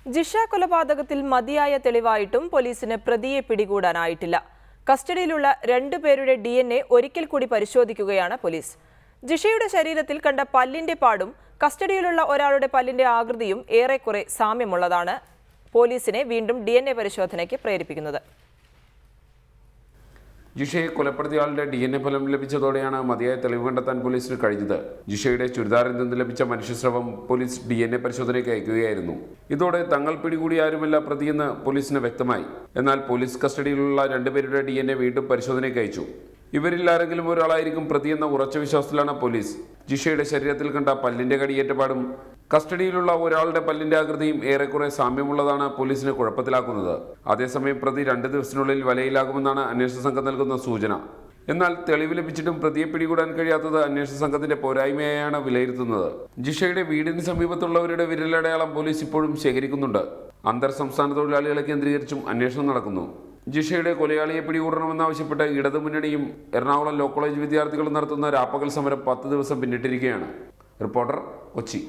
ജിഷ കൊലപാതകത്തിൽ മതിയായ തെളിവായിട്ടും പോലീസിന് പ്രതിയെ പിടികൂടാനായിട്ടില്ല. കസ്റ്റഡിയിലുള്ള 2 പേരുടെ DNA ഒരിക്കൽ കൂടി പരിശോധിക്കുകയാണ് പോലീസ്. ജിഷയുടെ ശരീരത്തിൽ കണ്ട പല്ലിന്റെ പാടും കസ്റ്റഡിയിലുള്ള ഒരാളുടെ പല്ലിന്റെ ആകൃതിയും ഏറെക്കുറെ സാമ്യമുള്ളതാണ് പോലീസിനെ വീണ്ടും DNA പരിശോധനയ്ക്ക് പ്രേരിപ്പിക്കുന്നത്. ജിഷയെ കൊലപ്പെടുത്തിയയാളുടെ DNA ഫലം ലഭിച്ചതോടെയാണ് മതിയായ തെളിവ് കണ്ടെത്താൻ പോലീസിന് കഴിഞ്ഞത്. ജിഷയുടെ ചുരിദാറിൽ നിന്ന് ലഭിച്ച മനുഷ്യസ്രവം പോലീസ് DNA പരിശോധനയ്ക്ക് അയക്കുകയായിരുന്നു. ഇതോടെ തങ്ങൾ പിടികൂടിയ ആരുമല്ല പ്രതിയെന്ന് പോലീസിന് വ്യക്തമായി. എന്നാൽ പോലീസ് കസ്റ്റഡിയിലുള്ള 2 പേരുടെ DNA വീണ്ടും പരിശോധനയ്ക്ക് അയച്ചു. ഇവരിൽ ആരെങ്കിലും ഒരാളായിരിക്കും പ്രതിയെന്ന ഉറച്ച വിശ്വാസത്തിലാണ് പോലീസ്. ജിഷയുടെ ശരീരത്തിൽ കണ്ട പല്ലിന്റെ കടിയേറ്റപാടും കസ്റ്റഡിയിലുള്ള ഒരാളുടെ പല്ലിന്റെ ആകൃതിയും ഏറെക്കുറെ സാമ്യമുള്ളതാണ് പോലീസിനെ കുഴപ്പത്തിലാക്കുന്നത്. അതേസമയം പ്രതി 2 ദിവസത്തിനുള്ളിൽ വലയിലാകുമെന്നാണ് അന്വേഷണ സംഘം നൽകുന്ന സൂചന. എന്നാൽ തെളിവ് ലഭിച്ചിട്ടും പ്രതിയെ പിടികൂടാൻ കഴിയാത്തത് അന്വേഷണ സംഘത്തിന്റെ പോരായ്മയായാണ് വിലയിരുത്തുന്നത്. ജിഷയുടെ വീടിന് സമീപത്തുള്ളവരുടെ വിരലടയാളം പോലീസ് ഇപ്പോഴും ശേഖരിക്കുന്നുണ്ട്. അന്തർ സംസ്ഥാന തൊഴിലാളികളെ കേന്ദ്രീകരിച്ചും അന്വേഷണം നടക്കുന്നു. ജിഷയുടെ കൊലയാളിയെ പിടികൂടണമെന്നാവശ്യപ്പെട്ട് ഇടതുമുന്നണിയും എറണാകുളം ലോ കോളേജ് വിദ്യാർത്ഥികളും നടത്തുന്ന രാപ്പകൽ സമരം 10 ദിവസം പിന്നിട്ടിരിക്കുകയാണ്. റിപ്പോർട്ടർ, കൊച്ചി.